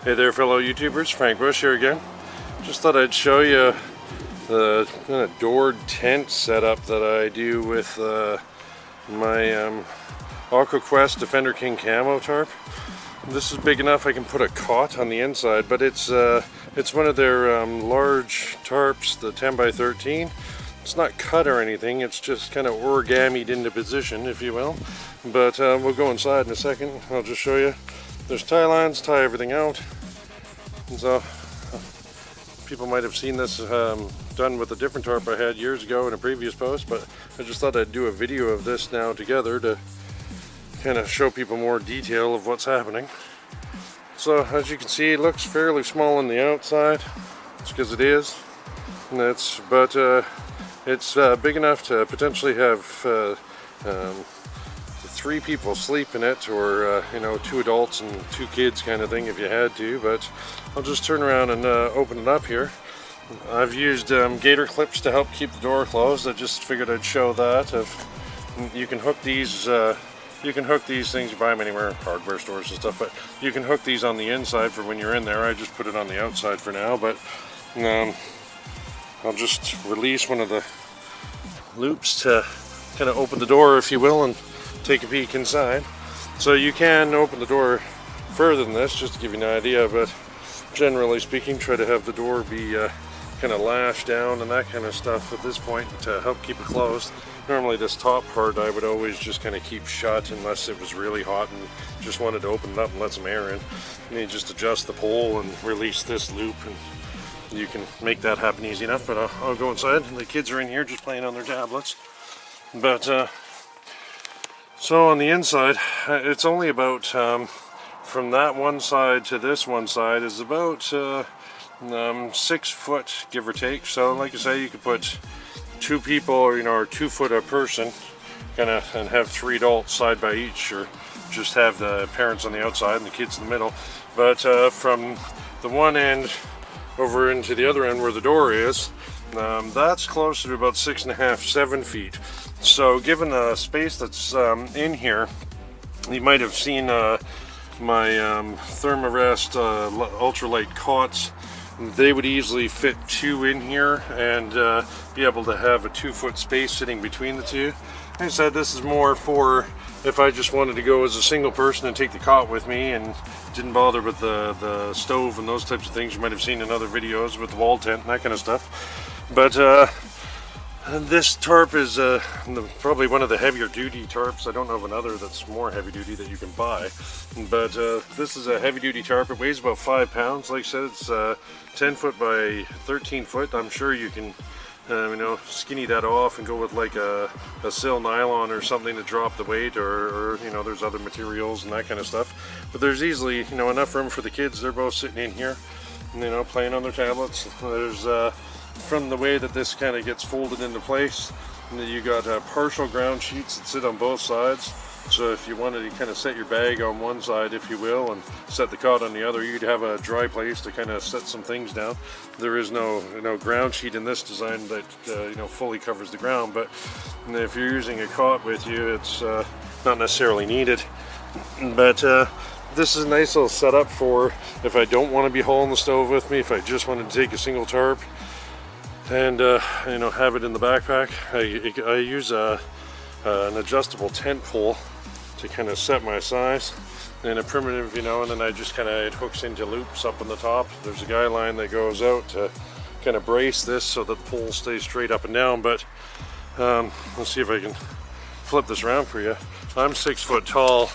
Hey there fellow YouTubers, Frank Bush here again. Just thought I'd show you the kind of doored tent setup that I do with my Aqua Defender King camo tarp. This is big enough I can put a cot on the inside, but it's one of their large tarps, the 10 by 13. It's not cut or anything, it's just kind of origamied into position, if you will. But we'll go inside in a second. I'll just show you. There's tie lines, tie everything out. And so people might have seen this done with a different tarp I had years ago in a previous post, but I just thought I'd do a video of this now together to kind of show people more detail of what's happening. So as you can see, it looks fairly small on the outside. It's because it is. And it's big enough to potentially have 3 people sleep in it, or you know, 2 adults and 2 kids kind of thing if you had to. But I'll just turn around and open it up here. I've used gator clips to help keep the door closed. I just figured I'd show that. You can hook these things, you buy them anywhere, hardware stores and stuff, but you can hook these on the inside for when you're in there. I just put it on the outside for now, but I'll just release one of the loops to kind of open the door, if you will, and take a peek inside. So you can open the door further than this, just to give you an idea, but generally speaking, try to have the door be kind of lashed down and that kind of stuff at this point to help keep it closed. Normally this top part I would always just kind of keep shut unless it was really hot and just wanted to open it up and let some air in. And you just adjust the pole and release this loop, and you can make that happen easy enough. But I'll go inside. The kids are in here just playing on their tablets. But so on the inside, it's only about from that one side to this one side is about 6 foot, give or take. So like I say, you could put 2 people, or you know, or 2 foot a person, kind of, and have 3 adults side by each, or just have the parents on the outside and the kids in the middle. But from the one end over into the other end where the door is, that's closer to about 6.5, 7 feet. So given the space that's in here, you might have seen my Thermarest ultralight cots. They would easily fit 2 in here and be able to have a 2 foot space sitting between the 2. Like I said, this is more for if I just wanted to go as a single person and take the cot with me and didn't bother with the stove and those types of things you might have seen in other videos with the wall tent and that kind of stuff. But this tarp is probably one of the heavier duty tarps. I don't know of another that's more heavy duty that you can buy, but this is a heavy duty tarp. It weighs about 5 pounds. Like I said, it's 10 foot by 13 foot. I'm sure you can you know, skinny that off and go with like a sil nylon or something to drop the weight, or you know, there's other materials and that kind of stuff. But there's easily, you know, enough room for the kids. They're both sitting in here, you know, playing on their tablets. There's from the way that this kind of gets folded into place, and then you got partial ground sheets that sit on both sides. So if you wanted to kind of set your bag on one side, if you will, and set the cot on the other, you'd have a dry place to kind of set some things down. There is no ground sheet in this design that you know, fully covers the ground, but if you're using a cot with you, it's not necessarily needed. But this is a nice little setup for if I don't want to be hauling the stove with me, if I just wanted to take a single tarp and you know, have it in the backpack. I use an adjustable tent pole to kind of set my size, and a primitive, you know, and then I just kind of, it hooks into loops up on the top. There's a guy line that goes out to kind of brace this so that the pole stays straight up and down. But let's see if I can flip this around for you. I'm 6 foot tall,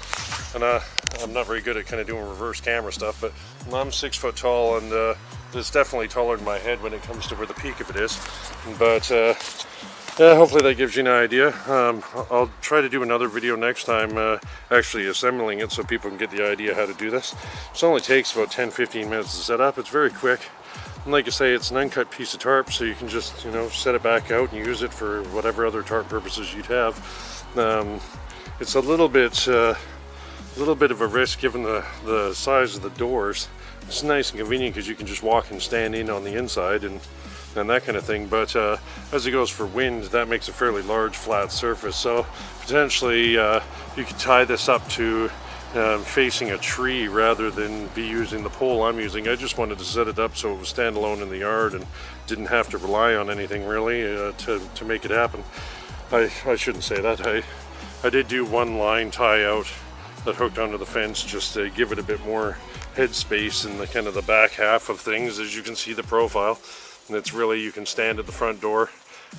and I'm not very good at kind of doing reverse camera stuff, but I'm 6 foot tall, and it's definitely taller than my head when it comes to where the peak of it is. But yeah, hopefully that gives you an idea. I'll try to do another video next time actually assembling it so people can get the idea how to do this. This only takes about 10-15 minutes to set up. It's very quick. And like I say, it's an uncut piece of tarp, so you can just, you know, set it back out and use it for whatever other tarp purposes you'd have. It's a little bit of a risk given the size of the doors. It's nice and convenient because you can just walk and stand in on the inside and that kind of thing, but as it goes for wind, that makes a fairly large flat surface. So potentially you could tie this up to facing a tree rather than be using the pole I'm using. I just wanted to set it up so it was standalone in the yard and didn't have to rely on anything really to make it happen. I shouldn't say that. I did do one line tie out that hooked onto the fence just to give it a bit more head space in the kind of the back half of things. As you can see the profile, and it's really, you can stand at the front door,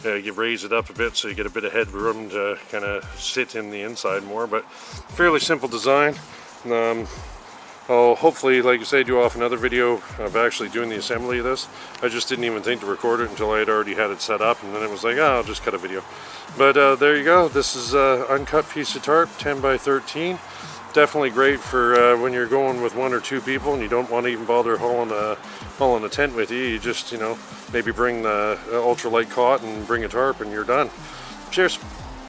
you raise it up a bit so you get a bit of headroom to kind of sit in the inside more, but fairly simple design. I'll hopefully, like I say, do off another video of actually doing the assembly of this. I just didn't even think to record it until I had already had it set up, and then it was like, oh, I'll just cut a video. But there you go. This is an uncut piece of tarp, 10 by 13. Definitely great for when you're going with 1 or 2 people and you don't want to even bother hauling a tent with you. You just, maybe bring the ultralight cot and bring a tarp and you're done. Cheers.